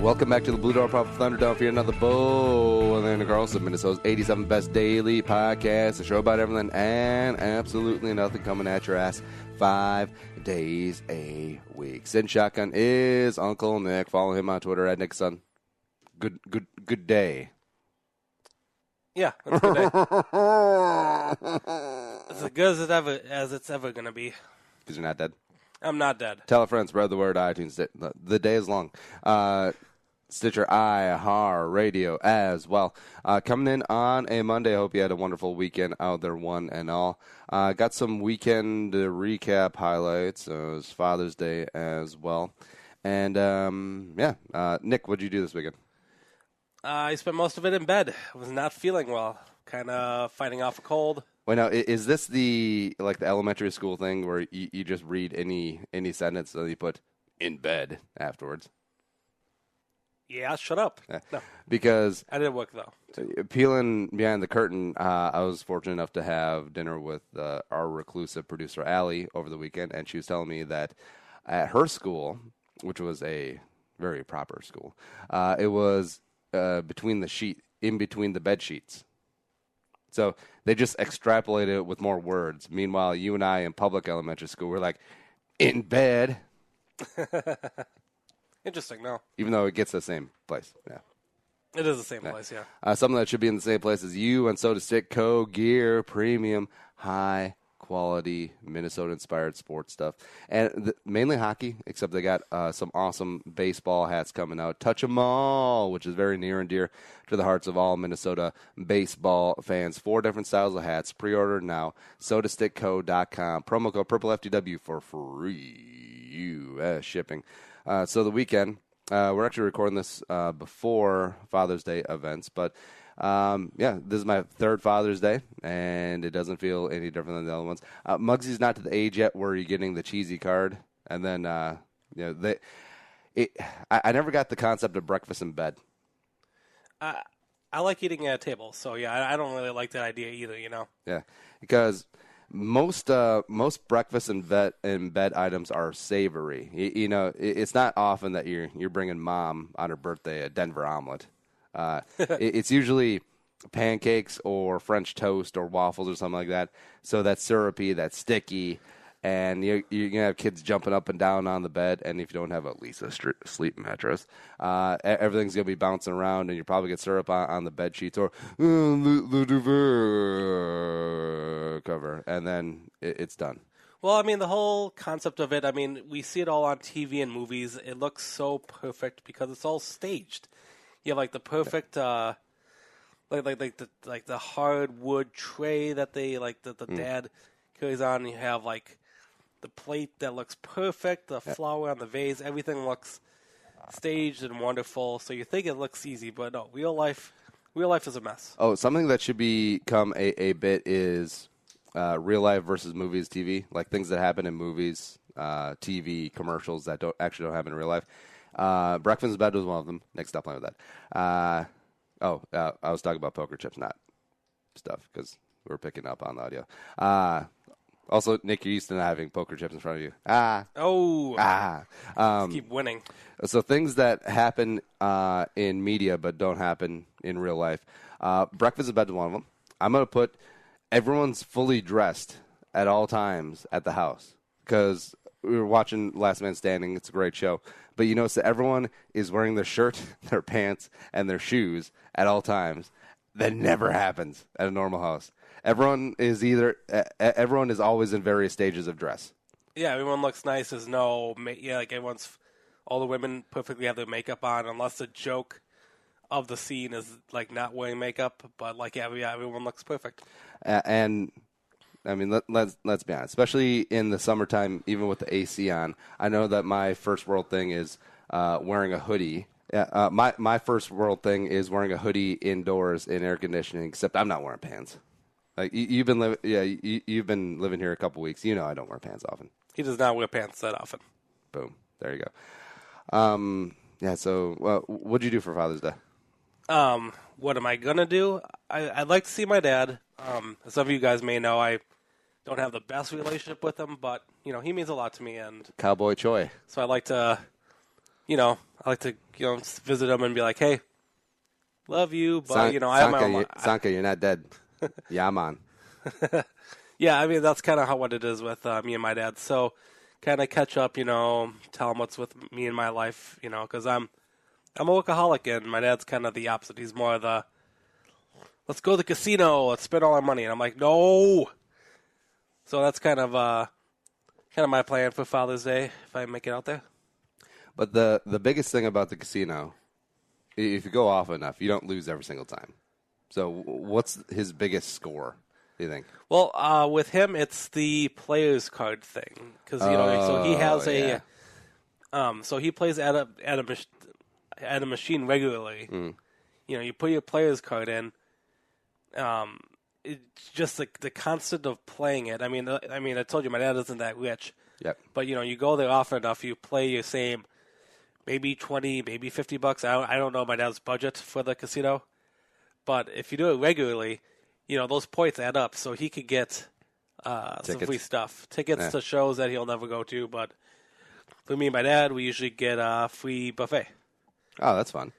Welcome back to the Blue Dog Prophet Thunderdome for another bowl. And Andy Carlson, Minnesota's 87 Best Daily Podcast, a show about everything and absolutely nothing, coming at your ass 5 days a week. Sitting shotgun is Uncle Nick. Follow him on Twitter at Nickson. Good day. Yeah, that's a good day. It's as good as it's ever going to be. Because you're not dead? I'm not dead. Tell a friend, spread the word, iTunes. The day is long. Stitcher, iHeart Radio as well. Coming in on a Monday. I hope you had a wonderful weekend out there, one and all. Got some weekend recap highlights. It was Father's Day as well. And, Nick, what did you do this weekend? I spent most of it in bed. I was not feeling well. Kind of fighting off a cold. Wait, now, is this the elementary school thing where you just read any sentence and you put in bed afterwards? Yeah, shut up. No. Because I didn't work, though. Peeling behind the curtain, I was fortunate enough to have dinner with our reclusive producer, Allie, over the weekend, and she was telling me that at her school, which was a very proper school, it was in between the bed sheets. So they just extrapolated it with more words. Meanwhile, you and I in public elementary school were like, in bed. Interesting, no. Even though it gets the same place. Yeah. It is the same place, yeah. Something that should be in the same place as you and Soda Stick Co. Gear, premium, high quality, Minnesota-inspired sports stuff. And mainly hockey, except they got some awesome baseball hats coming out. Touch 'em all, which is very near and dear to the hearts of all Minnesota baseball fans. 4 different styles of hats. Pre-order now. SodaStickCo.com. Promo code PurpleFTW for free U.S. shipping. So the weekend, we're actually recording this before Father's Day events, but this is my third Father's Day, and it doesn't feel any different than the other ones. Muggsy's not to the age yet where you're getting the cheesy card, and then I never got the concept of breakfast in bed. I like eating at a table, so yeah, I don't really like that idea either. Yeah, because most breakfast and bed items are savory. It's not often that you're bringing mom on her birthday a Denver omelet. It's usually pancakes or French toast or waffles or something like that. So that's syrupy, that's sticky, and you're going to have kids jumping up and down on the bed. And if you don't have at least a sleep mattress, everything's going to be bouncing around, and you probably get syrup on the bed sheets or the duvet cover, and then it's done. Well, I mean, the whole concept of it, I mean, we see it all on TV and movies. It looks so perfect because it's all staged. You have the perfect, like the hardwood tray that they the dad carries on. And you have the plate that looks perfect, the flower on the vase. Everything looks staged and wonderful. So you think it looks easy, but no, real life is a mess. Oh, something that should become a bit is real life versus movies, TV, like things that happen in movies, TV commercials that don't happen in real life. Breakfast in bed was one of them. Nick, stop playing with that. I was talking about poker chips, not stuff, because we were picking up on the audio. Also, Nick, you're used to not having poker chips in front of you. Just keep winning. So things that happen in media but don't happen in real life. Breakfast in bed is one of them. I'm going to put everyone's fully dressed at all times at the house, because we were watching Last Man Standing. It's a great show. But you notice that everyone is wearing their shirt, their pants, and their shoes at all times. That never happens at a normal house. Everyone is always in various stages of dress. Yeah, everyone looks nice. There's no, all the women perfectly have their makeup on, unless the joke of the scene is not wearing makeup. But everyone looks perfect. And I mean, let's be honest. Especially in the summertime, even with the AC on, I know that my first world thing is wearing a hoodie. My first world thing is wearing a hoodie indoors in air conditioning. Except I'm not wearing pants. You've been living here a couple weeks. You know I don't wear pants often. He does not wear pants that often. Boom. There you go. So what'd you do for Father's Day? What am I gonna do? I'd like to see my dad. As some of you guys may know, I don't have the best relationship with him, but he means a lot to me, and Cowboy Choi. So I like to I like to visit them and be like, hey, love you, but I have my own. Sanka, you're not dead. Yeah, man. Yeah, I mean that's kind of what it is with me and my dad. So kind of catch up, tell him what's with me in my life, because I'm a workaholic and my dad's kind of the opposite. He's more the let's go to the casino, let's spend all our money, and I'm like no. So that's kind of my plan for Father's Day if I make it out there. But the biggest thing about the casino, if you go off enough, you don't lose every single time. So what's his biggest score, do you think? Well, with him, it's the player's card thing. Because, so he has so he plays at a machine regularly. Mm. You put your player's card in. It's just the constant of playing it. I mean, I told you my dad isn't that rich. Yep. But, you go there often enough, you play your same, maybe 20, maybe $50. I don't know my dad's budget for the casino. But if you do it regularly, those points add up. So he could get some free stuff. Tickets to shows that he'll never go to. But for me and my dad, we usually get a free buffet. Oh, that's fun.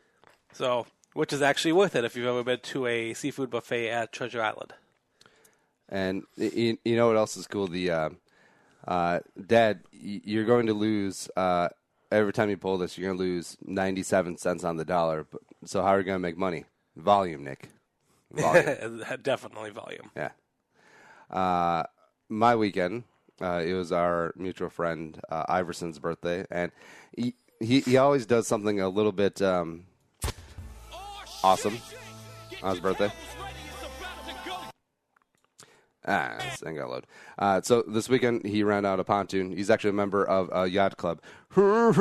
So, which is actually worth it if you've ever been to a seafood buffet at Treasure Island. And you know what else is cool? The Dad, you're going to lose every time you pull this. You're going to lose 97 cents on the dollar. So how are you going to make money? Volume, Nick. Volume. Definitely volume. Yeah. My weekend, it was our mutual friend Iverson's birthday, and he always does something a little bit awesome on his birthday. This ain't gonna load. So this weekend he ran out a pontoon. He's actually a member of a yacht club. So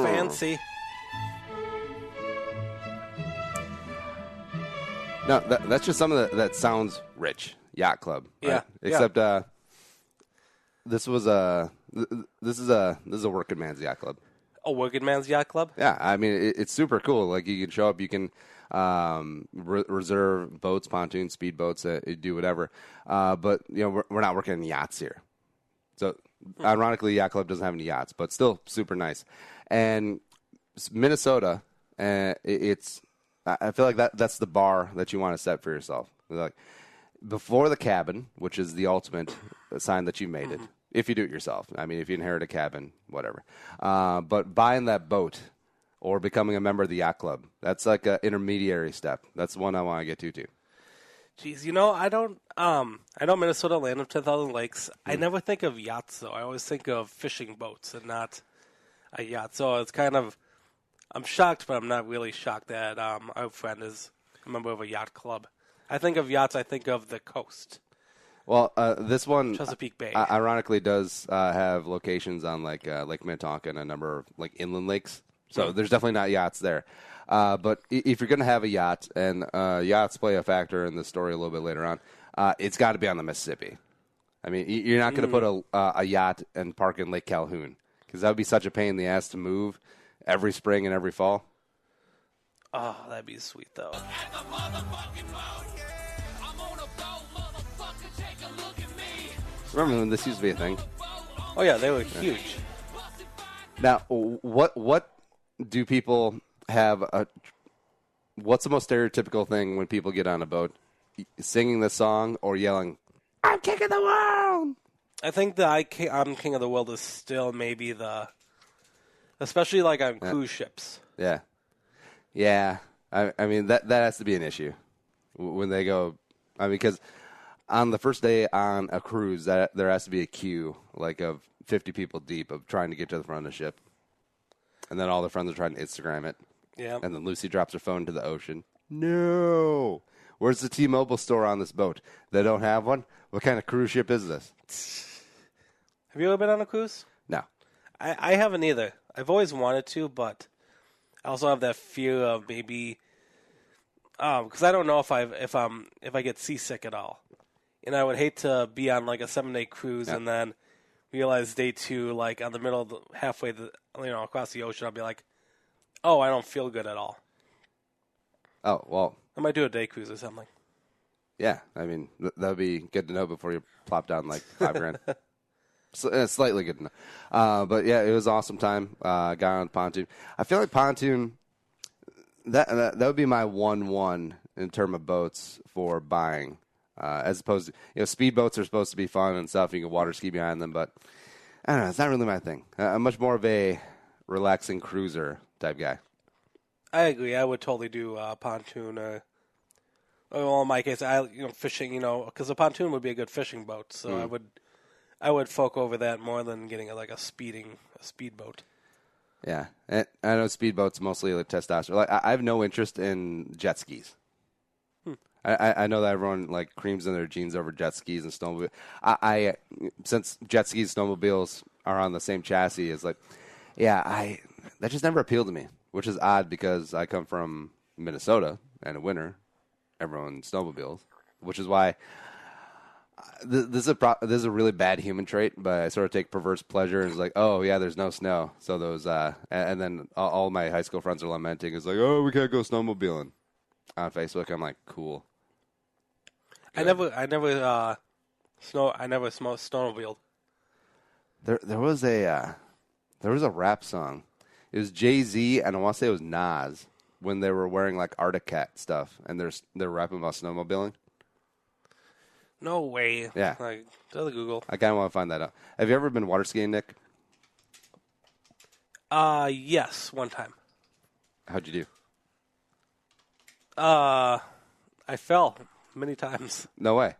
fancy. No, that's just something that sounds rich. Yacht club. Right? Yeah. Except this is a working man's yacht club. A working man's yacht club? Yeah, I mean it's super cool. Like you can show up, you can reserve boats, pontoons, speedboats, do whatever. But we're not working in yachts here. So ironically, yacht club doesn't have any yachts, but still super nice. And Minnesota, it's. I feel like that's the bar that you want to set for yourself. Like before the cabin, which is the ultimate sign that you made it. If you do it yourself, I mean, if you inherit a cabin, whatever. But buying that boat or becoming a member of the yacht club, that's like an intermediary step. That's the one I want to get to too. Jeez, I know Minnesota, land of 10,000 lakes. I never think of yachts though. I always think of fishing boats and not a yacht. So it's kind of. I'm shocked, but I'm not really shocked that our friend is a member of a yacht club. I think of yachts, I think of the coast. Well, this one, Chesapeake Bay. Ironically, does have locations on Lake Minnetonka and a number of inland lakes. So there's definitely not yachts there. But if you're going to have a yacht, and yachts play a factor in the story a little bit later on, it's got to be on the Mississippi. I mean, you're not going to put a yacht and park in Lake Calhoun because that would be such a pain in the ass to move. Every spring and every fall. Oh, that'd be sweet, though. Remember when this used to be a thing? Oh, yeah, they were huge. Now, what do people have? What's the most stereotypical thing when people get on a boat? Singing the song or yelling, "I'm king of the world"? I think the I'm king of the world is still maybe the... Especially on cruise ships. Yeah. Yeah. I mean, that has to be an issue when they go. I mean, because on the first day on a cruise, there has to be a queue, of 50 people deep of trying to get to the front of the ship. And then all their friends are trying to Instagram it. Yeah. And then Lucy drops her phone into the ocean. No. Where's the T-Mobile store on this boat? They don't have one? What kind of cruise ship is this? Have you ever been on a cruise? No. I haven't either. I've always wanted to, but I also have that fear of maybe because I don't know if I get seasick at all, and I would hate to be on a 7-day cruise and then realize day 2 on the middle of halfway across the ocean I'll be like, oh, I don't feel good at all. Oh well, I might do a day cruise or something. Yeah, I mean that would be good to know before you plop down $5,000. Slightly good enough. But yeah, it was an awesome time. Got on pontoon. I feel like pontoon, that would be my 1-1 in terms of boats for buying. As opposed to, speedboats are supposed to be fun and stuff. You can water ski behind them, but I don't know. It's not really my thing. I'm much more of a relaxing cruiser type guy. I agree. I would totally do pontoon. Well, in my case, fishing. Because a pontoon would be a good fishing boat. So I would folk over that more than getting a speedboat. Yeah, and I know speedboats mostly like testosterone. Like I have no interest in jet skis. I know that everyone like creams in their jeans over jet skis and snowmobiles. I since jet skis and snowmobiles are on the same chassis, it's like, that just never appealed to me, which is odd because I come from Minnesota and in winter, everyone snowmobiles, which is why this is a really bad human trait, but I sort of take perverse pleasure. And it's like, oh yeah, there's no snow, so those and then all my high school friends are lamenting. It's like, oh, we can't go snowmobiling on Facebook. I'm like, cool. Good. I never snowmobiled. There was a rap song. It was Jay-Z and I want to say it was Nas when they were wearing like Arctic Cat stuff and they're rapping about snowmobiling. No way. Yeah. Like, go to Google. I kind of want to find that out. Have you ever been water skiing, Nick? Yes, one time. How'd you do? I fell many times. No way.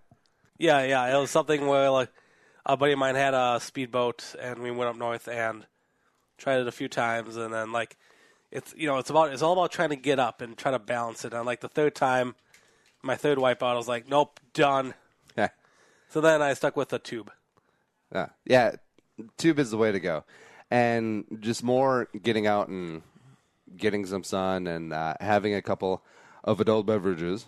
Yeah. It was something where like a buddy of mine had a speedboat and we went up north and tried it a few times and then like it's all about trying to get up and try to balance it. And like the third time, my third wipeout, I was like, nope, done. Yeah. So then I stuck with a tube. Yeah, tube is the way to go. And just more getting out and getting some sun and having a couple of adult beverages.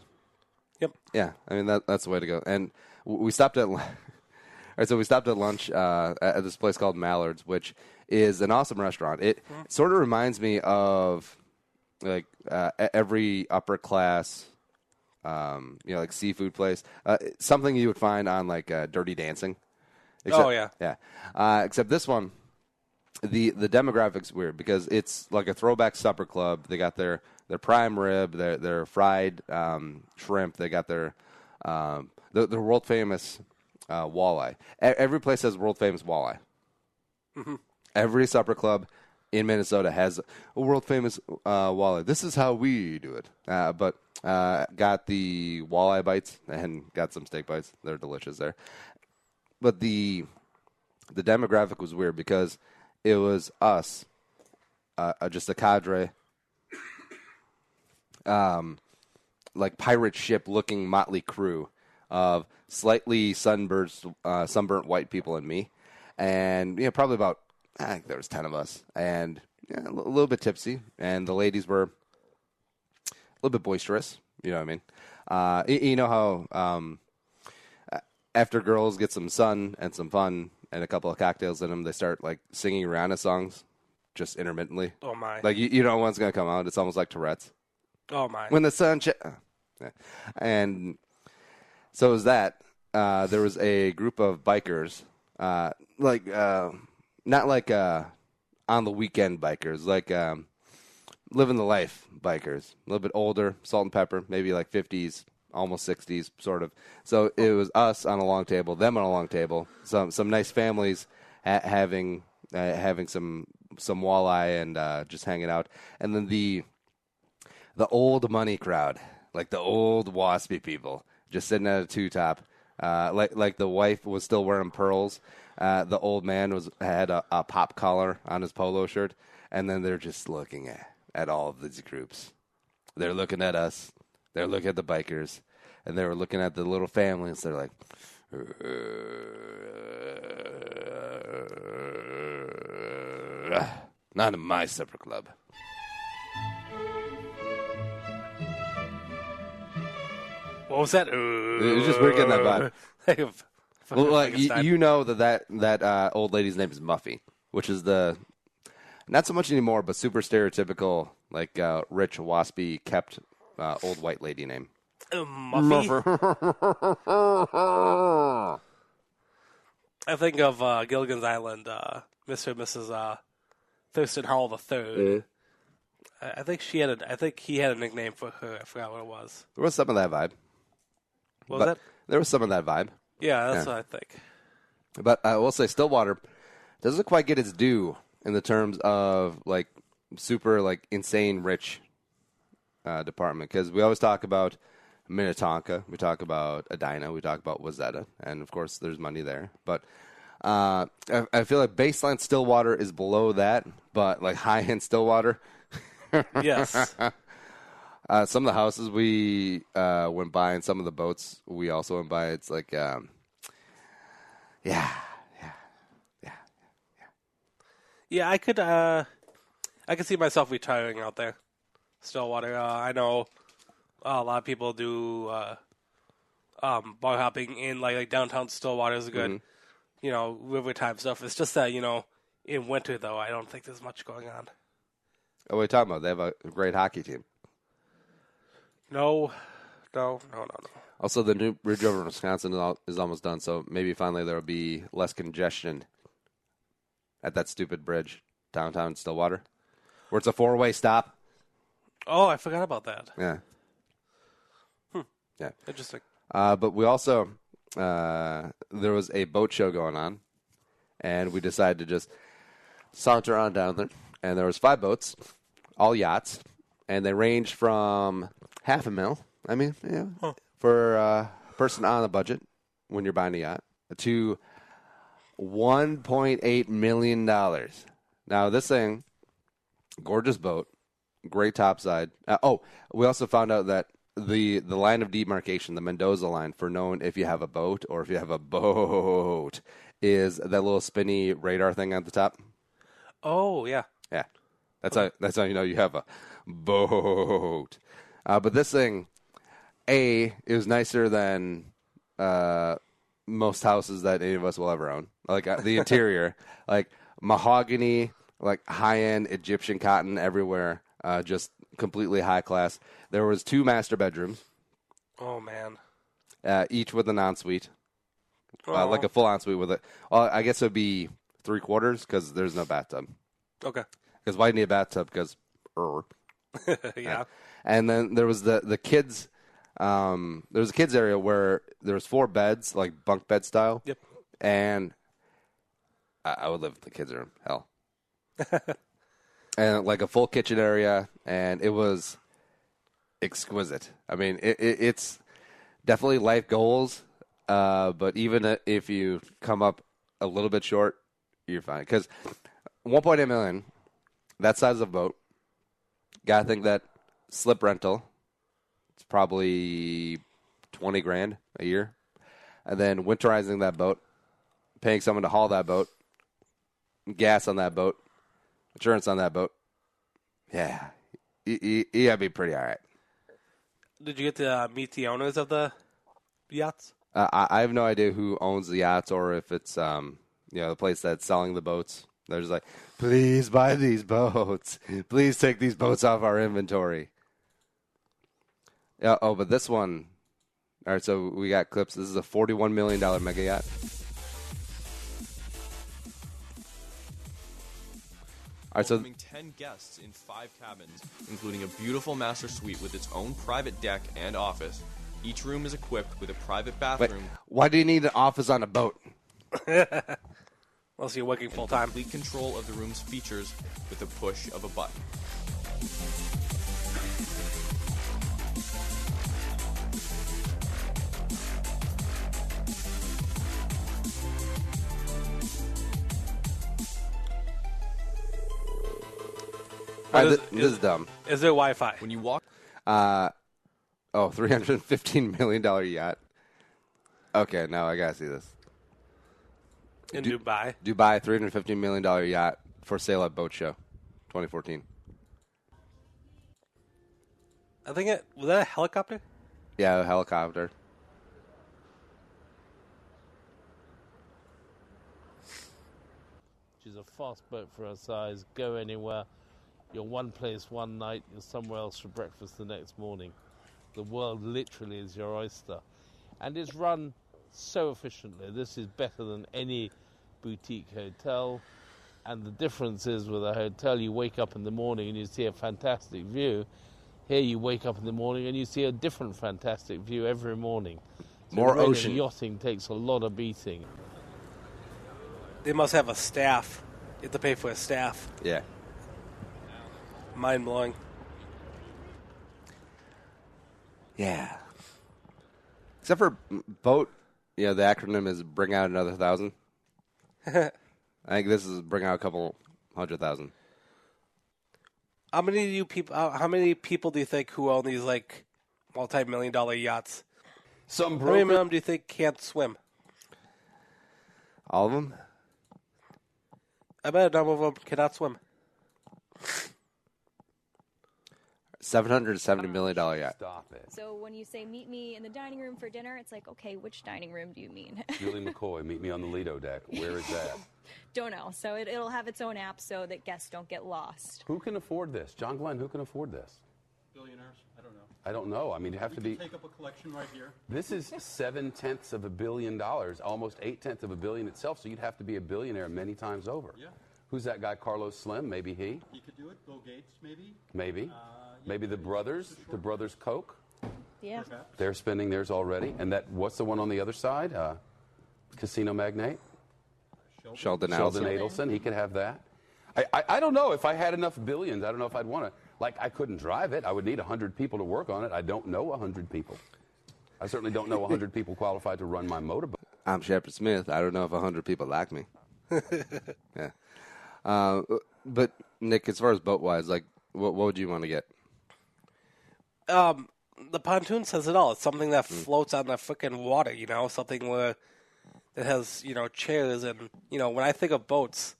Yep. Yeah, I mean that's the way to go. And we stopped at we stopped at lunch at this place called Mallard's, which is an awesome restaurant. It sort of reminds me of like every upper class like seafood place. Something you would find on like Dirty Dancing. Except, yeah. Except this one, the demographic's weird because it's like a throwback supper club. They got their prime rib, their fried shrimp. They got their world famous walleye. Every place has world famous walleye. Mm-hmm. Every supper club in Minnesota has a world famous walleye. This is how we do it. But got the walleye bites and got some steak bites. They're delicious there. But the demographic was weird because it was us, just a cadre, like pirate ship looking motley crew of slightly sunburnt white people and me, and probably about I think there was 10 of us, and a little bit tipsy, and the ladies were a little bit boisterous. You know what I mean? You know how after girls get some sun and some fun and a couple of cocktails in them, they start like singing Rihanna songs just intermittently. Oh my! Like you know one's gonna come out. It's almost like Tourette's. Oh my! When the sun, yeah. And so it was that. There was a group of bikers, not like on the weekend bikers, like living the life bikers, a little bit older, salt and pepper, maybe like 50s, almost 60s, sort of. So it was us on a long table, them on a long table, some nice families having some walleye and just hanging out, and then the old money crowd, like the old waspy people, just sitting at a two-top. Like the wife was still wearing pearls. The old man had a pop collar on his polo shirt, and then they're just looking at all of these groups. They're looking at us. They're looking at the bikers, and they were looking at the little families. They're like, not in my supper club. What was that? It was just weird getting that vibe. Well, like you know that old lady's name is Muffy, which is the not so much anymore, but super stereotypical, like rich, waspy, kept old white lady name. Muffy. I think of Gilligan's Island, Mr. and Mrs. Thurston Howell the Third. I think she had I think he had a nickname for her. I forgot what it was. There was some of that vibe. What was that? There was some of that vibe. Yeah, that's what I think. But I will say Stillwater doesn't quite get its due in the terms of like super like insane rich department, because we always talk about Minnetonka, we talk about Edina, we talk about Wayzata, and of course there's money there. But I feel like baseline Stillwater is below that, but like high end Stillwater. Yes. Some of the houses we went by, and some of the boats we also went by. It's like, yeah. Yeah, I could see myself retiring out there, Stillwater. I know a lot of people do bar hopping in like downtown Stillwater is good, river time stuff. It's just that in winter though, I don't think there's much going on. Oh, what are you talking about? They have a great hockey team. No. Also, the new bridge over in Wisconsin is almost done, so maybe finally there will be less congestion at that stupid bridge downtown Stillwater, where it's a 4-way stop. Oh, I forgot about that. Yeah. Yeah. Interesting. But we also, there was a boat show going on, and we decided to just saunter on down there. And there was 5 boats, all yachts, and they ranged from $500,000, I mean, for a person on a budget when you're buying a yacht, to $1.8 million. Now, this thing, gorgeous boat, great topside. We also found out that the line of demarcation, the Mendoza line, for knowing if you have a boat or if you have a boat, is that little spinny radar thing at the top. Oh, yeah. Yeah. That's how you know you have a boat. But this thing, it was nicer than most houses that any of us will ever own. Like the interior, like mahogany, like high-end Egyptian cotton everywhere, just completely high class. There was 2 master bedrooms. Oh, man. Each with an ensuite, like a full ensuite with it. Well, I guess it would be 3/4 because there's no bathtub. Okay. Because why do you need a bathtub? Because, yeah. And then there was the kids. There was a kids area where there was 4 beds, like bunk bed style. Yep. And I would live in the kids' room. Hell. And like a full kitchen area, and it was exquisite. I mean, it's definitely life goals. But even if you come up a little bit short, you're fine. Because $1.8 million, that size of boat, gotta think that slip rental, it's probably $20,000 a year. And then winterizing that boat, paying someone to haul that boat, gas on that boat, insurance on that boat. Yeah, you gotta be pretty all right. Did you get to meet the owners of the yachts? I have no idea who owns the yachts or if it's the place that's selling the boats. They're just like, please buy these boats. Please take these boats off our inventory. Yeah. Oh, but this one. All right, so we got clips. This is a $41 million mega yacht. All right, so Welcoming 10 guests in 5 cabins, including a beautiful master suite with its own private deck and office. Each room is equipped with a private bathroom. Why do you need an office on a boat? Unless you're working full time. Complete control of the room's features with the push of a button. This is dumb. Is there Wi-Fi? When you walk, $315 million yacht. Okay, now I gotta see this. In Dubai? Dubai, $315 million yacht for sale at Boat Show, 2014. I think was that a helicopter? Yeah, a helicopter. Which is a fast boat for our size. Go anywhere. You're one place one night, you're somewhere else for breakfast the next morning. The world literally is your oyster. And it's run so efficiently. This is better than any boutique hotel. And the difference is with a hotel, you wake up in the morning and you see a fantastic view. Here you wake up in the morning and you see a different fantastic view every morning. So More really, ocean. Yachting takes a lot of beating. They must have a staff. You have to pay for a staff. Yeah. Mind blowing. Yeah. Except for boat, the acronym is bring out another 1,000. I think this is bring out a couple 100,000. How many people do you think who own these like multi-million-dollar yachts? Some How many of broker. them do you think can't swim? All of them? I bet a number of them cannot swim. $770 million yacht. Stop it. So when you say meet me in the dining room for dinner, it's like, okay, which dining room do you mean? Julie McCoy, meet me on the Lido deck. Where is that? Don't know. So it'll have its own app so that guests don't get lost. Who can afford this? John Glenn, who can afford this? Billionaires? I don't know. I don't know. I mean, you have to We be. can take up a collection right here. This is 7/10 of $1 billion, almost 8/10 of $1 billion itself. So you'd have to be a billionaire many times over. Yeah. Who's that guy? Carlos Slim? Maybe he. He could do it. Bill Gates, maybe. Maybe. Maybe the brothers. The brothers Koch. Yeah. Perhaps. They're spending theirs already. And that. What's the one on the other side? Casino magnate. Sheldon Sheldon Adelson. Adelson, he could have that. I don't know if I had enough billions. I don't know if I'd want to. Like, I couldn't drive it. I would need 100 people to work on it. I don't know 100 people. I certainly don't know 100 people qualified to run my motorboat. I'm Shepard Smith. I don't know if 100 people like me. Yeah. But, Nick, as far as boat-wise, like, what would you want to get? The pontoon says it all. It's something that floats on the freaking water, something where that has, chairs. And, when I think of boats,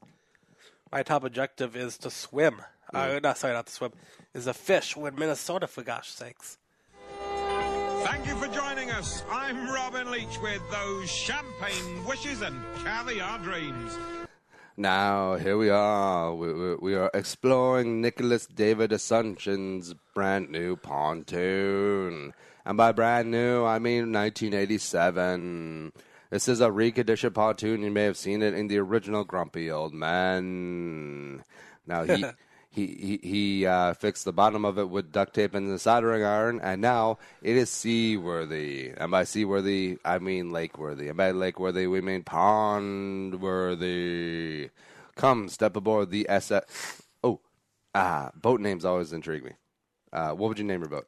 my top objective is to swim. Not to swim. Is to fish. We're in Minnesota, for gosh sakes. Thank you for joining us. I'm Robin Leach with those champagne wishes and caviar dreams. Now, here we are. We are exploring Nicholas David Asunction's brand new pontoon. And by brand new, I mean 1987. This is a reconditioned pontoon. You may have seen it in the original Grumpy Old Man. Now, he fixed the bottom of it with duct tape and the soldering iron, and now it is seaworthy. And by seaworthy, I mean lakeworthy. And by lakeworthy, we mean pondworthy. Come, step aboard the SS. Boat names always intrigue me. What would you name your boat?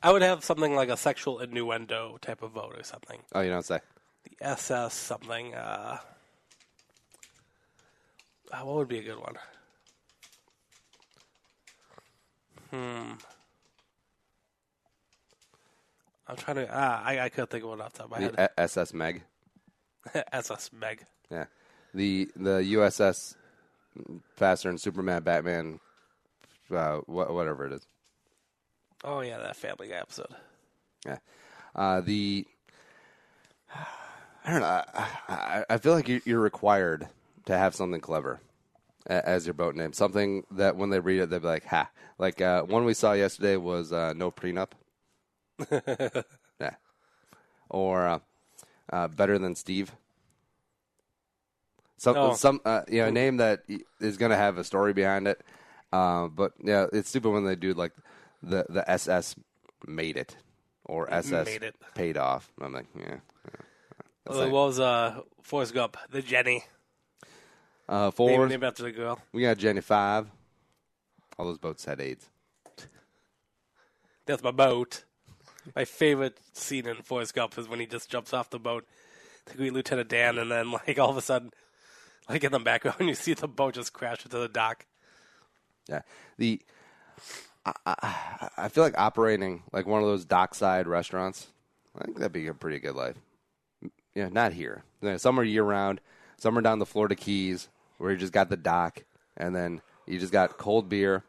I would have something like a sexual innuendo type of boat or something. Oh, you don't say. The SS something. What would be a good one? I'm trying to. I couldn't think of one off the top of my head. The SS Meg. SS Meg. Yeah. The USS Faster and Superman, Batman, whatever it is. Oh yeah, that Family Guy episode. Yeah. I don't know. I feel like you're required to have something clever as your boat name. Something that when they read it, they'll be like, ha. Like one we saw yesterday was No Prenup. Yeah. Or Better Than Steve. A name that is going to have a story behind it. But yeah, it's stupid when they do like the SS made it or SS Made it. paid off. I'm like, yeah. What was Forrest Gump? The Jenny. Four. Named after the girl. We got Jenny 5. All those boats had AIDS. That's my boat. My favorite scene in Forrest Gump is when he just jumps off the boat to greet Lieutenant Dan, and then like all of a sudden, like in the background, you see the boat just crash into the dock. Yeah. I feel like operating like one of those dockside restaurants. I think that'd be a pretty good life. Yeah, not here. Some are year round. Some are down the Florida Keys where you just got the dock, and then you just got cold beer,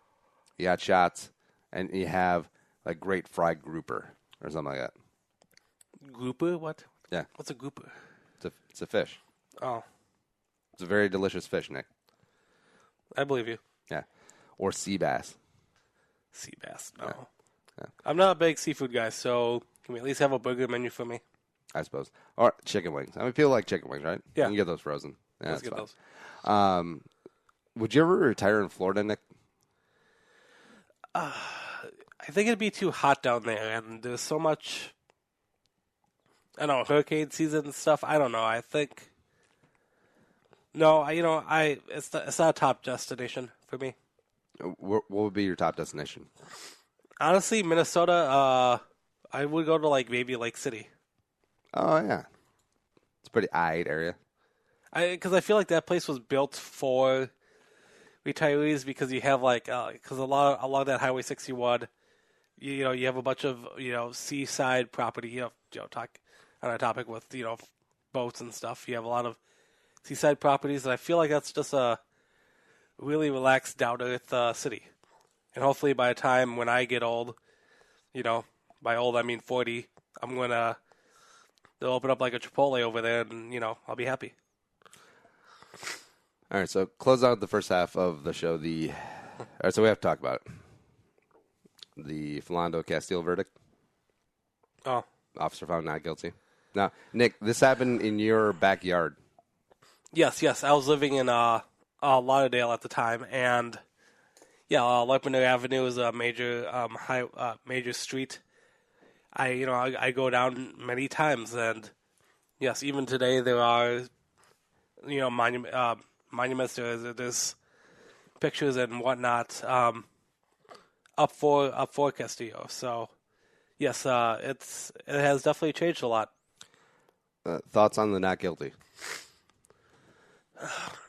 you got shots, and you have like great fried grouper or something like that. Grouper? What? Yeah, What's a grouper? it's a fish. Oh, It's a very delicious fish, Nick. I believe you. Yeah, or sea bass. Sea bass. No. Yeah. I'm not a big seafood guy, so Can we at least have a burger menu for me? I suppose. Or chicken wings. I mean, people like chicken wings, right? Yeah. You can get those frozen. Yeah, Let's that's get fine. those. Would you ever retire in Florida, Nick? I think it'd be too hot down there, and there's so much, I don't know, hurricane season and stuff. I don't know. I think no. It's not a top destination for me. What would be your top destination? Honestly, Minnesota. I would go to maybe Lake City. Oh yeah, it's a pretty eyed area. Because I feel like that place was built for retirees because you have because a lot of that Highway 61, you have a bunch of seaside property. Talk on a topic with boats and stuff. You have a lot of seaside properties, and I feel like that's just a really relaxed, down to earth city. And hopefully, by the time when I get old, by old I mean 40, they'll open up like a Chipotle over there, and I'll be happy. All right, so close out the first half of the show. All right, so we have to talk about it. The Philando Castile verdict. Oh. Officer found not guilty. Now, Nick, this happened in your backyard. Yes. I was living in Lauderdale at the time, and Lepner Avenue is a major major street. I go down many times, and yes, even today there are monuments. There's pictures and whatnot up for Castillo. So yes, it has definitely changed a lot. Thoughts on the not guilty?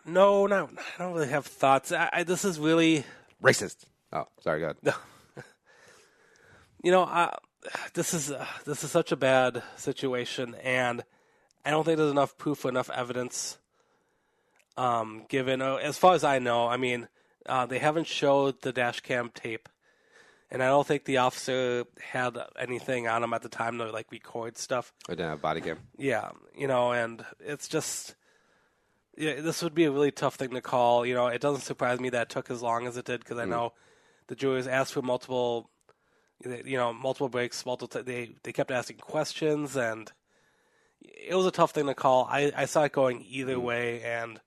No, I don't really have thoughts. This is really racist. Oh, sorry, go ahead. This is such a bad situation, and I don't think there's enough proof or enough evidence given. As far as I know, I mean, they haven't showed the dash cam tape, and I don't think the officer had anything on him at the time to record stuff. I didn't have body cam. Yeah, and it's just, this would be a really tough thing to call. It doesn't surprise me that it took as long as it did because I know the jurors asked for multiple breaks, they kept asking questions, and it was a tough thing to call. I saw it going either way, and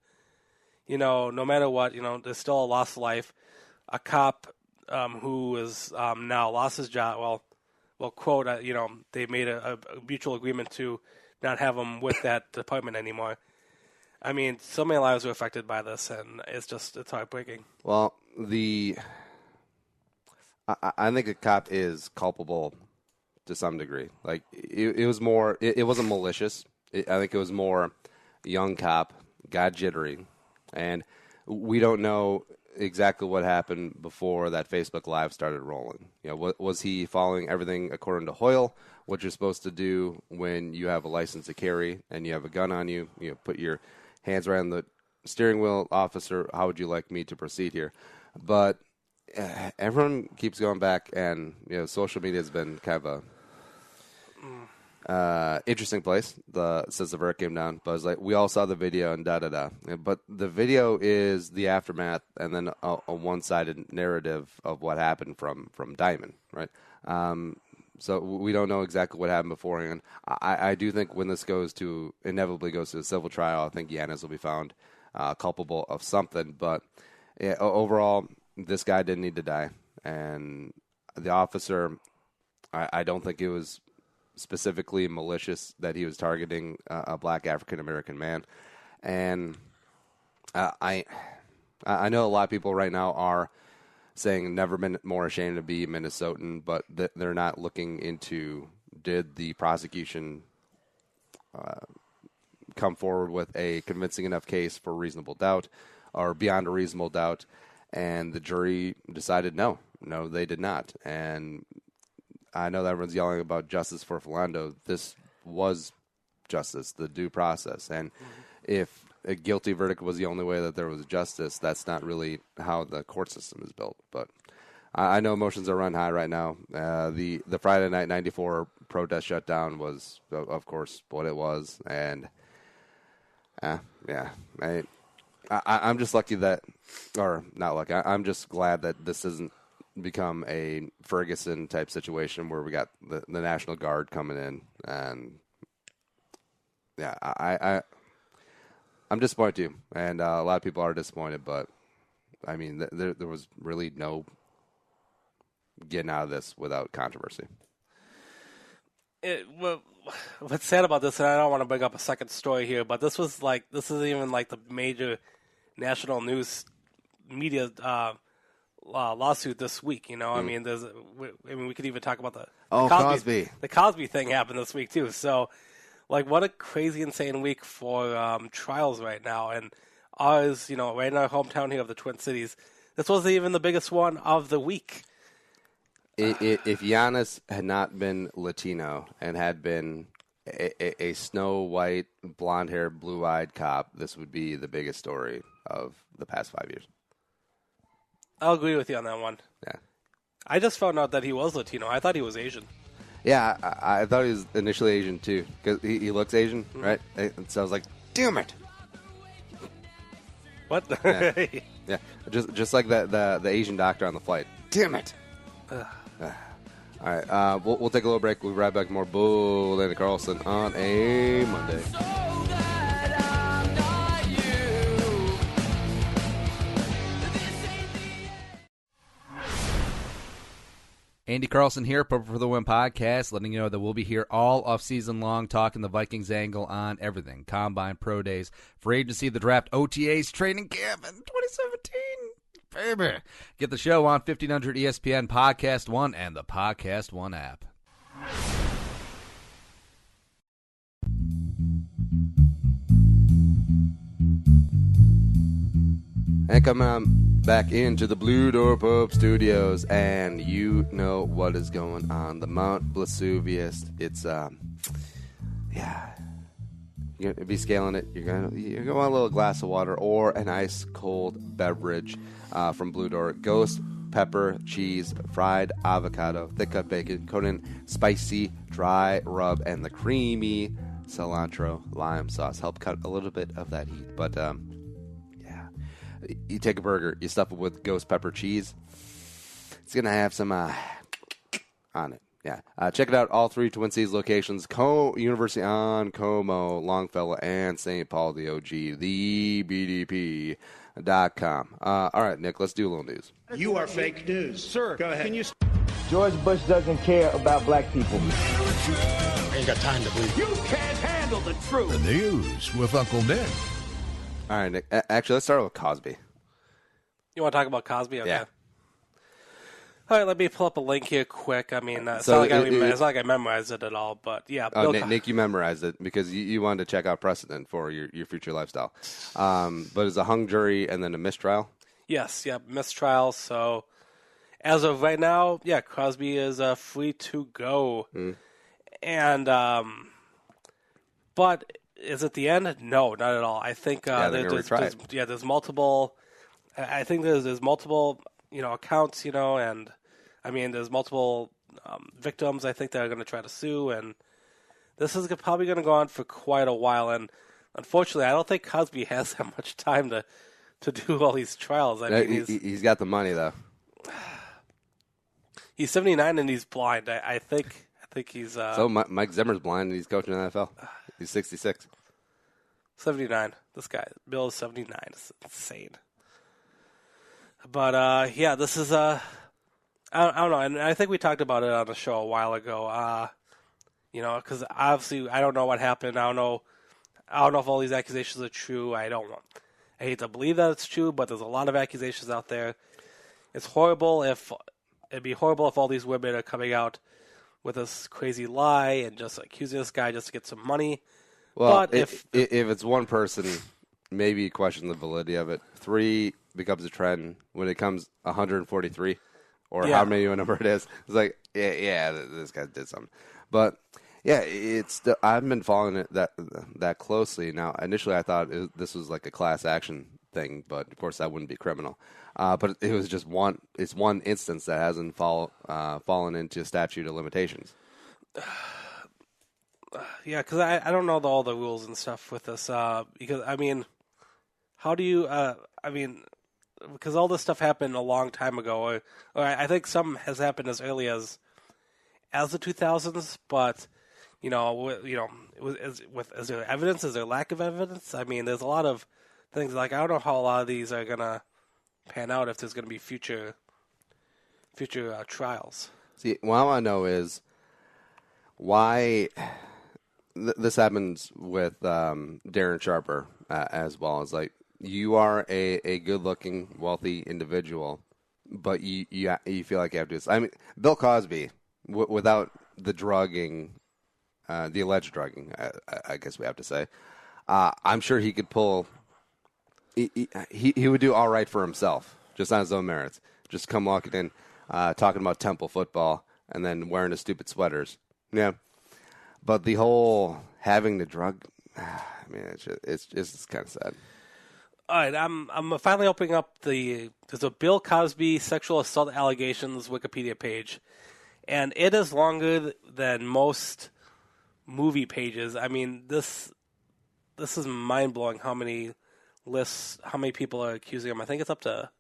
no matter what, there's still a lost life. A cop who is now lost his job. Well, quote, they made a mutual agreement to not have him with that department anymore. I mean, so many lives were affected by this, and it's heartbreaking. Well, I think a cop is culpable to some degree. It was more, it wasn't malicious. I think it was more young cop, got jittery, and we don't know exactly what happened before that Facebook Live started rolling. Was he following everything according to Hoyle, what you're supposed to do when you have a license to carry and you have a gun on you? Put your hands right on the steering wheel, officer. How would you like me to proceed here? But everyone keeps going back, and social media has been kind of a interesting place since the verdict came down. But it's we all saw the video and da-da-da. But the video is the aftermath and then a one-sided narrative of what happened from Diamond, right? So we don't know exactly what happened beforehand. I do think when this inevitably goes to a civil trial, I think Yanez will be found culpable of something. But overall, this guy didn't need to die. And the officer, I don't think it was specifically malicious that he was targeting a black African-American man. And I know a lot of people right now are saying never been more ashamed to be Minnesotan, but they're not looking into did the prosecution come forward with a convincing enough case for reasonable doubt or beyond a reasonable doubt, and the jury decided no, they did not. And I know that everyone's yelling about justice for Philando. This was justice, the due process. And if a guilty verdict was the only way that there was justice, that's not really how the court system is built. But I know emotions are run high right now. The Friday night 94 protest shutdown was, of course, what it was. And, I'm just lucky that, or not lucky, I'm just glad that this isn't become a Ferguson type situation where we got the National Guard coming in, and yeah, I'm disappointed too, and a lot of people are disappointed. But I mean, there was really no getting out of this without controversy. What's sad about this, and I don't want to bring up a second story here, but this isn't even like the major national news media lawsuit this week. I mean, we could even talk about the Cosby. The Cosby thing happened this week too. So, like, what a crazy, insane week for trials right now, and ours, right in our hometown here of the Twin Cities, this wasn't even the biggest one of the week. If Giannis had not been Latino and had been a Snow White, blonde-haired, blue-eyed cop, this would be the biggest story of the past 5 years. I'll agree with you on that one. Yeah. I just found out that he was Latino. I thought he was Asian. Yeah, I thought he was initially Asian, too, because he looks Asian, right? And so I was like, damn it. What? Yeah. Just like the Asian doctor on the flight. Damn it. All right, we'll take a little break. We'll be right back with more Bull Andy Carlson on a Monday. Andy Carlson here, Purple for the Win podcast, letting you know that we'll be here all off-season long talking the Vikings angle on everything. Combine, pro days, free agency, the draft, OTAs, training camp in 2017. Baby. Get the show on 1500 ESPN Podcast One and the Podcast One app. And coming on back into the Blue Door Pub Studios, and you know what is going on. The Mount Vesuvius. It's yeah. You're gonna be scaling it. You're gonna want a little glass of water or an ice cold beverage from Blue Door. Ghost pepper, cheese, fried avocado, thick cut bacon, coated in spicy dry rub, and the creamy cilantro lime sauce help cut a little bit of that heat. But yeah, you take a burger, you stuff it with ghost pepper cheese. It's gonna have some on it. Yeah, check it out. All three Twin Cities locations: University on Como, Longfellow, and St. Paul. The OG, the BDP.com. All right, Nick, let's do a little news. You are fake news, sir. Go ahead. George Bush doesn't care about black people. I ain't got time to believe. You can't handle the truth. The news with Uncle Nick. All right, Nick. Actually, let's start with Cosby. You want to talk about Cosby? Okay. Yeah. All right, let me pull up a link here quick. I mean, it's not like I memorized it at all, but yeah. Nick, you memorized it because you wanted to check out precedent for your future lifestyle. But it's a hung jury and then a mistrial? Yes, mistrial. So as of right now, yeah, Cosby is free to go. And, but is it the end? No, not at all. I think there's multiple. I think there's multiple, accounts, and I mean, there's multiple victims, I think, that are going to try to sue, and this is probably going to go on for quite a while. And unfortunately, I don't think Cosby has that much time to do all these trials. I mean, he's got the money, though. He's 79 and he's blind. I think he's. So Mike Zimmer's blind and he's coaching the NFL. He's 66. 79. This guy, Bill, is 79. It's insane. But yeah, this is I don't know, and I think we talked about it on the show a while ago. Because obviously I don't know what happened. I don't know if all these accusations are true. I hate to believe that it's true, but there's a lot of accusations out there. It'd be horrible if all these women are coming out with this crazy lie and just accusing this guy just to get some money. Well, but if it's one person, maybe you question the validity of it. 3 becomes a trend. When it comes 143, or how many number it is, it's like, yeah, this guy did something. But yeah, I haven't been following it that closely. Now, initially, I thought this was like a class action thing, but of course, that wouldn't be criminal. But it was just one. It's one instance that hasn't fallen into statute of limitations. Yeah, because I don't know all the rules and stuff with this. Because I mean, how do you? because all this stuff happened a long time ago. Or I think some has happened as early as the 2000s, but is there evidence? Is there lack of evidence? I mean, there's a lot of things like I don't know how a lot of these are gonna pan out if there's gonna be future trials. See, what I want to know is why this happens with Darren Sharper as well. It's like you are a good-looking, wealthy individual, but you feel like you have to do this. I mean, Bill Cosby, without the drugging, the alleged drugging, I guess we have to say, I'm sure he could pull. He would do all right for himself, just on his own merits. Just come walking in, talking about Temple football, and then wearing his stupid sweaters. Yeah, but the whole having the drug, I mean, it's just kind of sad. All right, I'm finally opening up there's a Bill Cosby sexual assault allegations Wikipedia page, and it is longer than most movie pages. I mean, this is mind blowing. How many people are accusing him? I think it's up to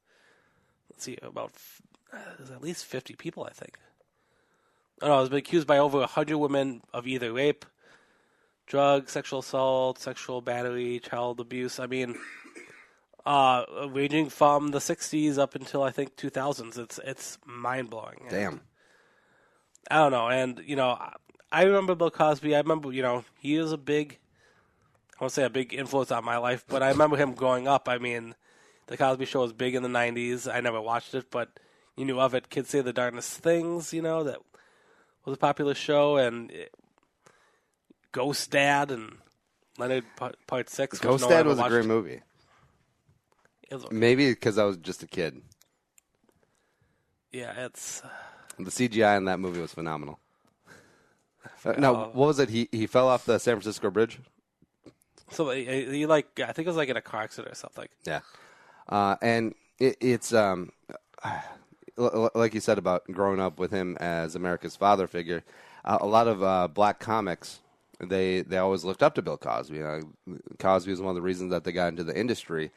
about there's at least 50 people. I think. Oh no, he's been accused by over 100 women of either rape, drug, sexual assault, sexual battery, child abuse. I mean. Ranging from the 60s up until I think 2000s, it's mind blowing. Damn. I don't know, and I remember Bill Cosby. I remember he was a big influence on my life, but I remember him growing up. I mean, the Cosby Show was big in the 90s. I never watched it, but you knew of it. Kids Say the Darndest Things, that was a popular show, and Ghost Dad and Leonard Part 6. Ghost Dad was a great movie. Maybe because I was just a kid. Yeah, it's... The CGI in that movie was phenomenal. Now, what was it? He fell off the San Francisco Bridge? So he I think it was like in a car accident or something. Yeah. And it's like you said about growing up with him as America's father figure, a lot of black comics, they always looked up to Bill Cosby. Cosby was one of the reasons that they got into the industry.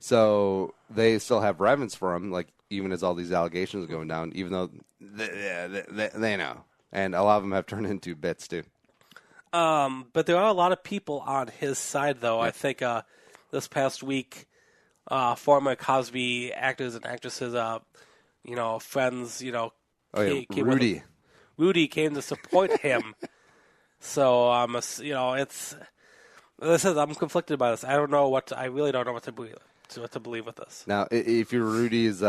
So they still have reverence for him, like even as all these allegations are going down, even though they know. And a lot of them have turned into bits, too. But there are a lot of people on his side, though. Yeah. I think this past week, former Cosby actors and actresses, friends, Rudy. Rudy came to support him. So, it's... I'm conflicted by this. I really don't know what to believe. What to believe with this. Now, if you're Rudy's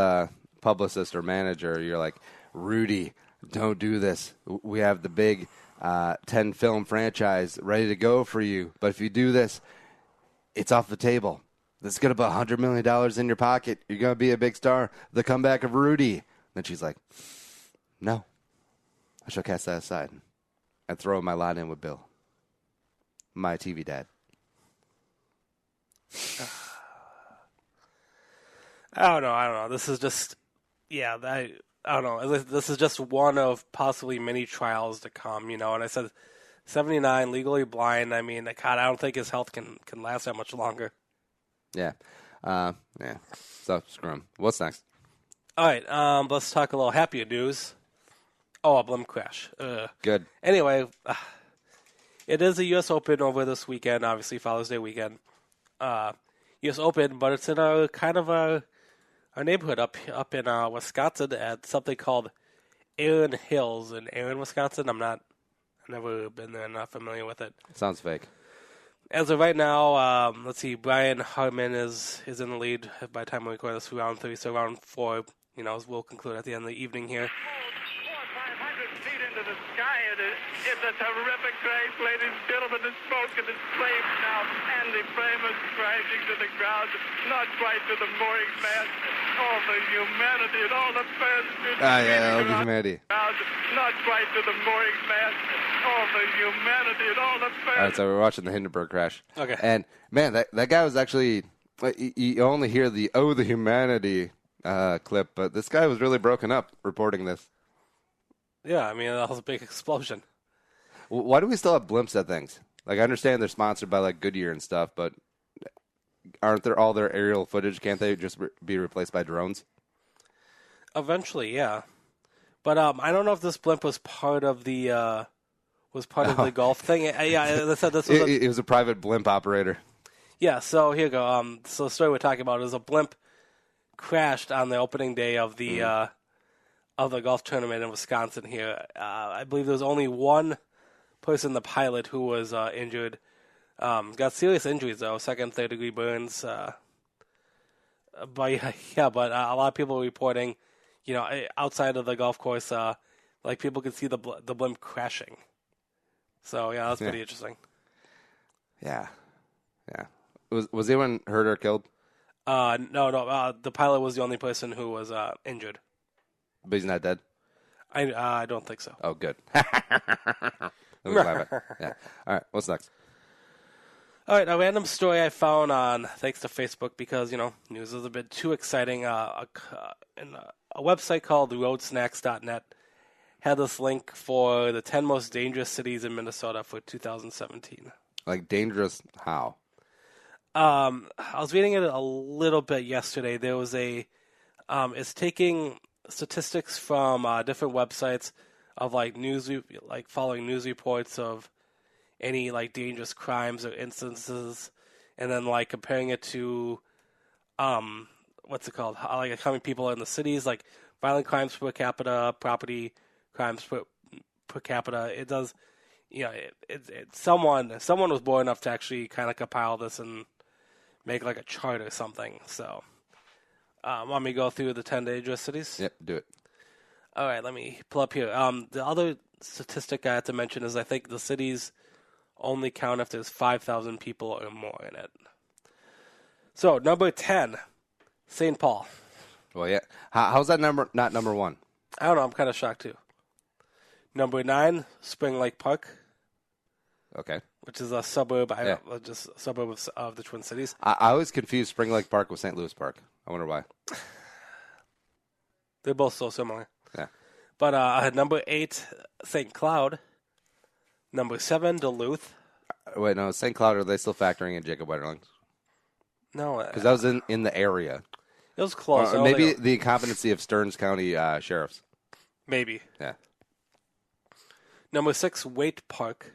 publicist or manager, you're like, Rudy, don't do this. We have the big 10-film franchise ready to go for you. But if you do this, it's off the table. This is going to put $100 million in your pocket. You're going to be a big star. The comeback of Rudy. Then she's like, no. I shall cast that aside and throw my lot in with Bill, my TV dad. I don't know. This is just, I don't know. This is just one of possibly many trials to come, And I said 79, legally blind. I mean, God, I don't think his health can last that much longer. Yeah. So, screw him. What's next? All right, let's talk a little happier news. Oh, a blimp crash. Good. Anyway, it is a U.S. Open over this weekend, obviously Father's Day weekend. U.S. Open, but it's in our neighborhood up in Wisconsin at something called Erin Hills in Erin, Wisconsin. I've never been there, not familiar with it. Sounds fake. As of right now, let's see, Brian Hartman is in the lead by the time we record this round 3, so round 4, we'll conclude at the end of the evening here. 500 feet into the sky. It's a terrific crash, ladies and gentlemen. The smoke and the flames now. Andy Framer's crashing to the ground, not quite to the mooring mast. All the humanity and all the fans. All the humanity. Not quite to the mooring mast. All the humanity and all the fans. All right, so we're watching the Hindenburg crash. Okay. And, man, that guy was actually, you only hear the humanity clip, but this guy was really broken up reporting this. Yeah, I mean, that was a big explosion. Why do we still have blimps at things? Like, I understand they're sponsored by, like, Goodyear and stuff, but aren't there all their aerial footage? Can't they just be replaced by drones? Eventually, yeah. But I don't know if this blimp was part of the the golf thing. Yeah, they said this was It was a private blimp operator. Yeah, so here you go. So the story we're talking about is a blimp crashed on the opening day of the golf tournament in Wisconsin here. I believe there was only one person, the pilot, who was injured. Got serious injuries, though, second, third-degree burns. But a lot of people reporting, outside of the golf course, like people could see the blimp crashing. So, yeah, that's pretty interesting. Yeah. Was anyone hurt or killed? No. The pilot was the only person who was injured. But he's not dead? I don't think so. Oh, good. Yeah. All right, what's next? All right, a random story I found on, thanks to Facebook, because, news is a bit too exciting. A website called roadsnacks.net had this link for the 10 most dangerous cities in Minnesota for 2017. Like, dangerous how? I was reading it a little bit yesterday. There was it's taking statistics from different websites of following news reports of any dangerous crimes or instances, and then comparing it to what's it called? How many people are in the cities, like violent crimes per capita, property crimes per capita. It does, someone was bored enough to actually kind of compile this and make a chart or something. So, want me to go through the 10 dangerous cities? Yep, do it. All right, let me pull up here. The other statistic I had to mention is I think the cities only count if there's 5,000 people or more in it. So, number 10, St. Paul. Well, yeah. How's that number not number one? I don't know. I'm kind of shocked, too. Number 9, Spring Lake Park. Okay. Which is a suburb, just a suburb of the Twin Cities. I always confuse Spring Lake Park with St. Louis Park. I wonder why. They're both so similar. Yeah. But number 8, St. Cloud. Number 7, Duluth. Wait, no, St. Cloud, are they still factoring in Jacob Wetterlings? No. Because that was in the area. It was close. Maybe the incompetency of Stearns County sheriffs. Maybe. Yeah. Number 6, Waite Park.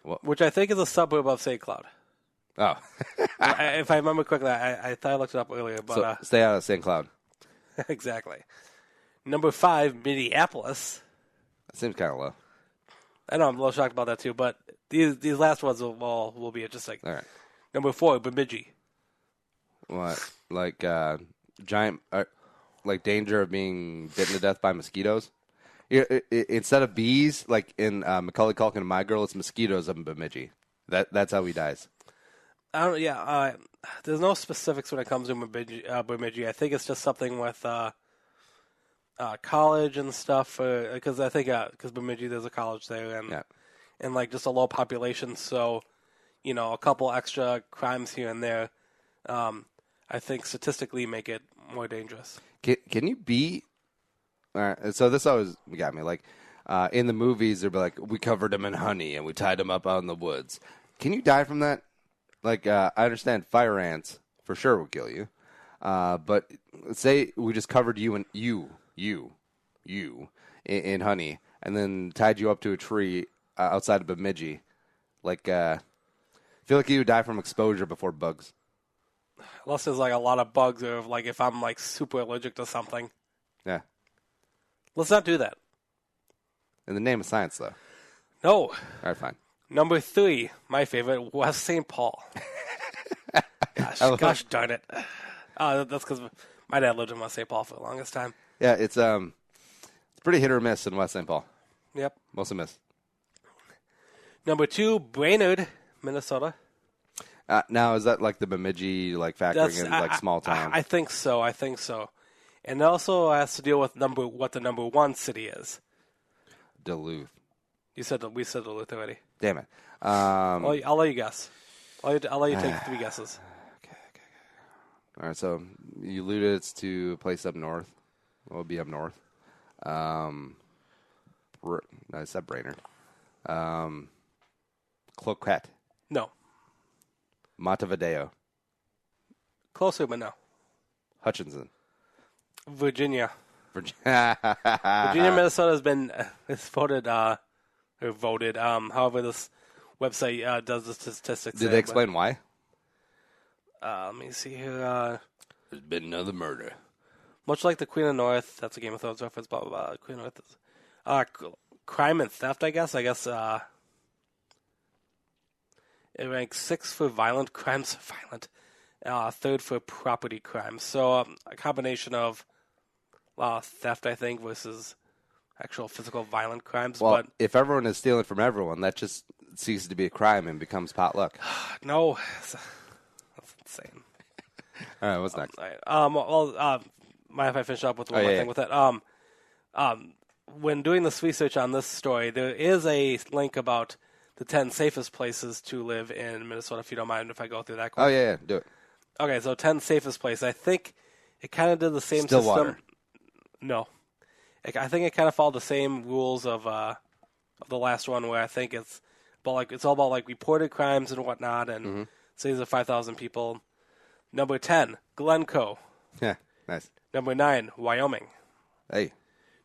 What? Which I think is a suburb of St. Cloud. Oh. If I remember correctly, I thought I looked it up earlier. But so stay out of St. Cloud. Exactly. Number 5, Minneapolis. That seems kind of low. I know, I'm a little shocked about that too, but these last ones will be interesting. All right. Number 4, Bemidji. What? Like giant, like danger of being bitten to death by mosquitoes? Instead of bees, like in Macaulay Culkin and My Girl, it's mosquitoes up in Bemidji. That's how he dies. There's no specifics when it comes to Bemidji. I think it's just something with college and stuff. Because I think because Bemidji, there's a college there, and just a low population. So, a couple extra crimes here and there, I think statistically make it more dangerous. Can you be? All right, so this always got me. Like in the movies, they'd be like, "We covered him in honey and we tied him up out in the woods." Can you die from that? Like I understand fire ants for sure will kill you, but say we just covered you in honey and then tied you up to a tree outside of Bemidji. Like I feel like you would die from exposure before bugs. Unless there's a lot of bugs, or if I'm super allergic to something. Yeah. Let's not do that. In the name of science, though. No. All right, fine. Number 3, my favorite, West St. Paul. Gosh darn it. That's because my dad lived in West St. Paul for the longest time. Yeah, it's pretty hit or miss in West St. Paul. Yep. Mostly miss. Number 2, Brainerd, Minnesota. Now, is that like the Bemidji, factoring in small town? I think so. And it also has to deal with what the number 1 city is. Duluth. We said Duluth already. Damn it. I'll let you guess. I'll let you take 3 guesses. Okay. All right, so you alluded it's to a place up north. What would be up north? No, I said Brainerd. Cloquet. No. Montevideo. Closer, but no. Hutchinson. Virginia. Virginia, Minnesota has been voted. However, this website does the statistics. Did they explain why? Let me see here. There's been another murder. Much like the Queen of North, that's a Game of Thrones reference. Blah blah blah. Queen of North is crime and theft. I guess. It ranks 6th for violent crimes. Third for property crimes. So a combination of theft, I think, versus actual physical violent crimes. Well, but if everyone is stealing from everyone, that just ceases to be a crime and becomes potluck. no, that's insane. All right, what's next? Mind if I finish up with one more thing with it? When doing this research on this story, there is a link about the 10 safest places to live in Minnesota, if you don't mind if I go through that quick. Oh, yeah, do it. Okay, so 10 safest places. I think it kind of did the same Stillwater. system. No. I think it kind of followed the same rules of the last one, where I think it's all about reported crimes and whatnot, and cities of 5,000 people. Number 10, Glencoe. Yeah, nice. Number 9, Wyoming. Hey.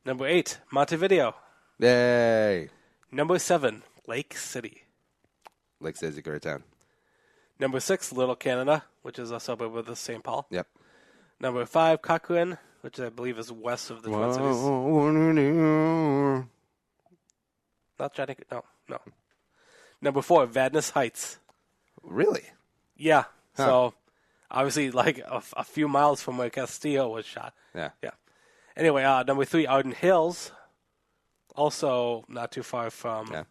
Number 8, Montevideo. Yay. Number 7, Lake City. Lake City's a great town. Number 6, Little Canada, which is a suburb of the St. Paul. Yep. Number 5, Cochrane, which I believe is west of the Twin Cities. Not Johnny. No. Number 4, Vadnais Heights. Really? Yeah. Huh. So, obviously, a few miles from where Castillo was shot. Yeah. Anyway, number 3, Arden Hills. Also, not too far from. Yeah.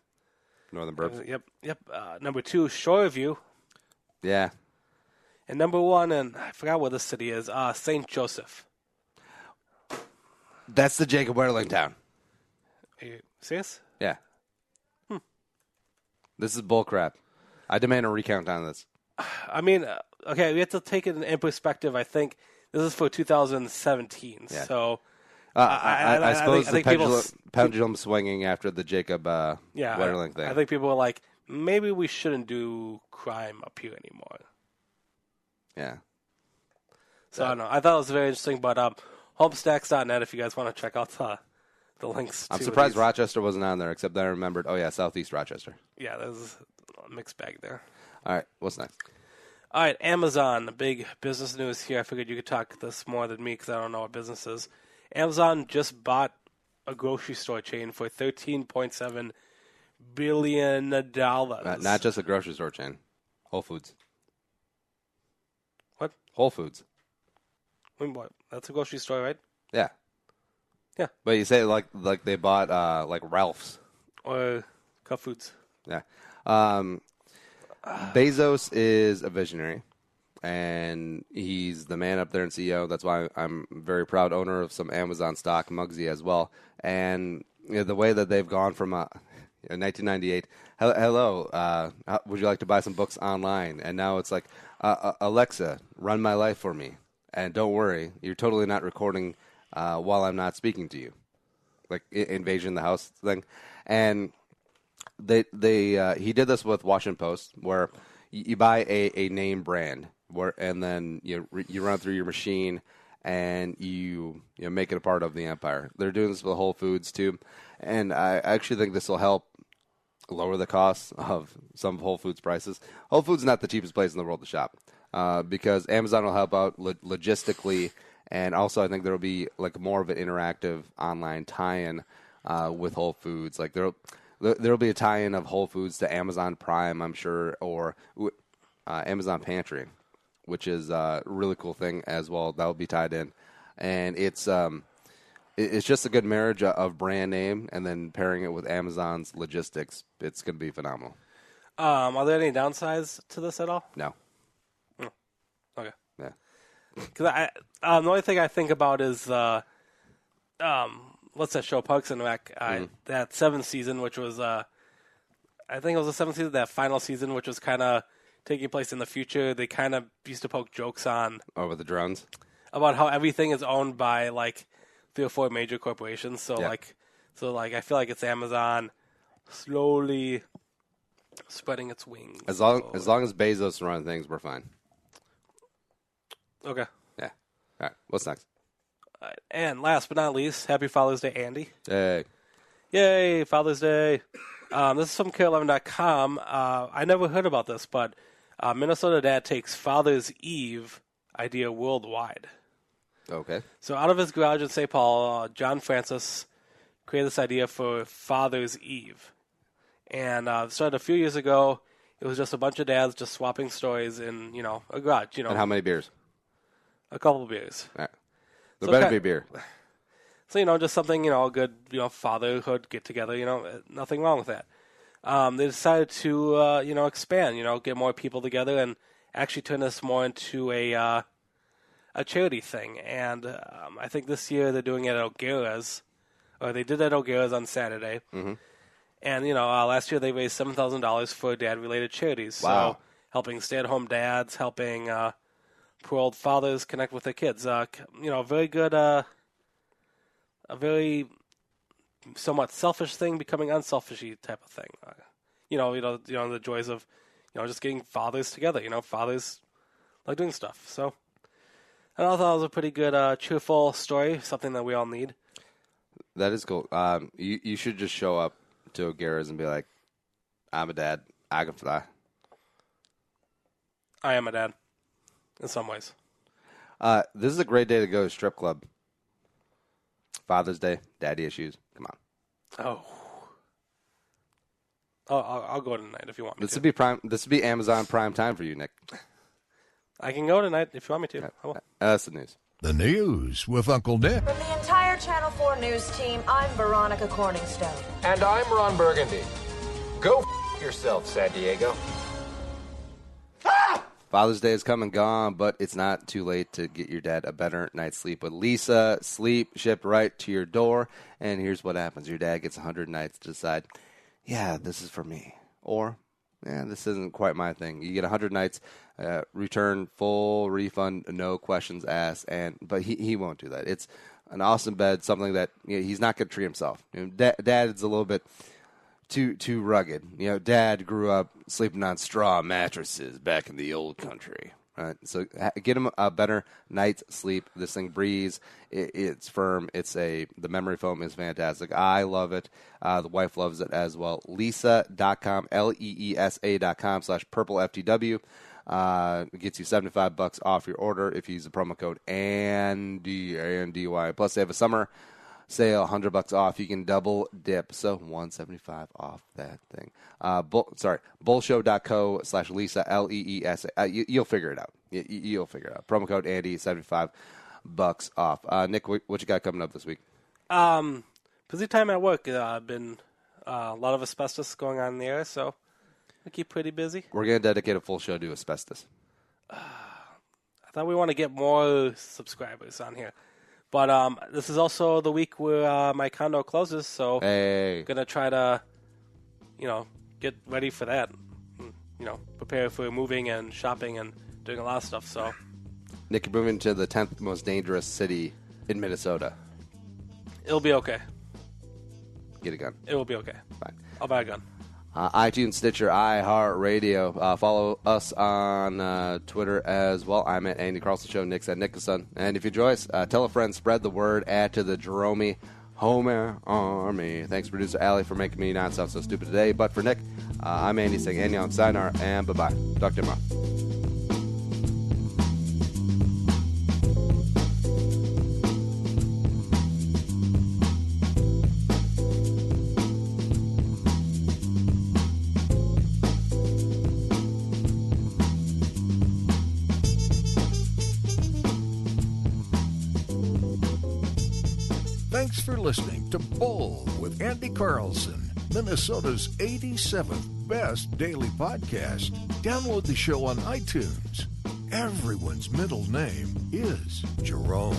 Northern Burbs. Yep. Number 2, Shoreview. Yeah. And number 1, and I forgot what this city is, St. Joseph. That's the Jacob Wetterling town. Are you serious? Yeah. This is bullcrap. I demand a recount on this. I mean, okay, we have to take it in perspective. I think this is for 2017. Yeah. So I suppose I think the pendulum swinging after the Jacob Wetterling thing. I think people were like, maybe we shouldn't do crime up here anymore. Yeah. So I don't know. I thought it was very interesting, but homestacks.net if you guys want to check out the links. I'm to surprised these. Rochester wasn't on there, except that I remembered, Southeast Rochester. Yeah, there's a mixed bag there. All right, what's next? All right, Amazon, big business news here. I figured you could talk this more than me because I don't know what business is. Amazon just bought a grocery store chain for $13.7 billion. Not just a grocery store chain. Whole Foods. What? Whole Foods. What? That's a grocery store, right? Yeah. Yeah. But you say like they bought Ralph's. Or Cup Foods. Yeah. Bezos is a visionary, and he's the man up there and CEO. That's why I'm a very proud owner of some Amazon stock, Muggsy as well. And the way that they've gone from 1998, hello, would you like to buy some books online? And now it's like, Alexa, run my life for me. And don't worry, you're totally not recording while I'm not speaking to you. Like Invasion of the House thing. And he did this with Washington Post, where you buy a name brand, and then you run it through your machine, and you make it a part of the empire. They're doing this with Whole Foods too, and I actually think this will help lower the cost of some of Whole Foods prices. Whole Foods is not the cheapest place in the world to shop, because Amazon will help out logistically, and also I think there will be like more of an interactive online tie-in with Whole Foods. Like there'll be a tie-in of Whole Foods to Amazon Prime, I'm sure, or Amazon Pantry, which is a really cool thing as well. That will be tied in, and it's just a good marriage of brand name and then pairing it with Amazon's logistics. It's going to be phenomenal. Are there any downsides to this at all? No. Okay. Yeah. Because the only thing I think about is what's that show, Parks and Rec? That 7th season, which was I think it was the 7th season, that final season, which was kind of taking place in the future. They kind of used to poke jokes on with the drones about how everything is owned by like 3 or 4 major corporations. So yeah. I feel like it's Amazon slowly spreading its wings. As long as Bezos runs things, we're fine. Okay. Yeah. All right. What's next? And last but not least, happy Father's Day, Andy. Hey. Yay, Father's Day. This is from K11.com. I never heard about this, but Minnesota dad takes Father's Eve idea worldwide. Okay. So out of his garage in St. Paul, John Francis created this idea for Father's Eve. And it started a few years ago. It was just a bunch of dads just swapping stories in, a garage. And how many beers? A couple of beers. All right. There better be beer. So, just something, a good, fatherhood get-together, nothing wrong with that. They decided to, expand, get more people together and actually turn this more into a charity thing. And I think this year they're doing it at O'Gara's, or they did it at O'Gara's on Saturday. Mm-hmm. And, last year they raised $7,000 for dad-related charities. Wow. So helping stay-at-home dads, helping poor old fathers connect with their kids. Very good, a very somewhat selfish thing becoming unselfishy type of thing. The joys of, just getting fathers together. Fathers like doing stuff. So I thought it was a pretty good, cheerful story, something that we all need. That is cool. You should just show up to O'Gara's and be like, I'm a dad. I can fly. I am a dad, in some ways. This is a great day to go to strip club. Father's Day, daddy issues. Come on. I'll go tonight if you want me to. This would be Amazon Prime time for you, Nick. I can go tonight if you want me to. I will. That's the news. The news with Uncle Nick. From the entire Channel 4 news team, I'm Veronica Corningstone. And I'm Ron Burgundy. Go yourself, San Diego. Father's Day has come and gone, but it's not too late to get your dad a better night's sleep with Lisa. Sleep shipped right to your door. And here's what happens. Your dad gets 100 nights to decide, yeah, this is for me. Or, yeah, this isn't quite my thing. You get 100 nights, return, full refund, no questions asked. But he won't do that. It's an awesome bed, something that he's not going to treat himself. Dad is a little bit too rugged. Dad grew up sleeping on straw mattresses back in the old country. Right? So get him a better night's sleep. This thing breathes. It's firm. The memory foam is fantastic. I love it. The wife loves it as well. Leesa.com, LEESA.com/purpleftw. It gets you $75 off your order if you use the promo code ANDY, ANDY. Plus, they have a summer sale, $100 off. You can double dip, so $175 off that thing. Bullshow.co/Lisa, LEESA. You'll figure it out. You'll figure it out. Promo code Andy, $75 off. Nick, what you got coming up this week? Busy time at work. Been a lot of asbestos going on in the air, so I keep pretty busy. We're going to dedicate a full show to asbestos. I thought we want to get more subscribers on here. But this is also the week where my condo closes, so I'm going to try to, get ready for that. Prepare for moving and shopping and doing a lot of stuff. So, Nick, you're moving to the 10th most dangerous city in Minnesota. It'll be okay. Get a gun. It will be okay. Fine. I'll buy a gun. iTunes, Stitcher, iHeartRadio. Follow us on Twitter as well. I'm at Andy Carlson Show. Nick's at Nicholson. And if you enjoy us, tell a friend, spread the word, add to the Jerome Homer Army. Thanks, producer Allie, for making me not sound so stupid today. But for Nick, I'm Andy saying Andy on Sayonara, and bye-bye. Talk to you tomorrow. Thanks for listening to Bull with Andy Carlson, Minnesota's 87th best daily podcast. Download the show on iTunes. Everyone's middle name is Jerome.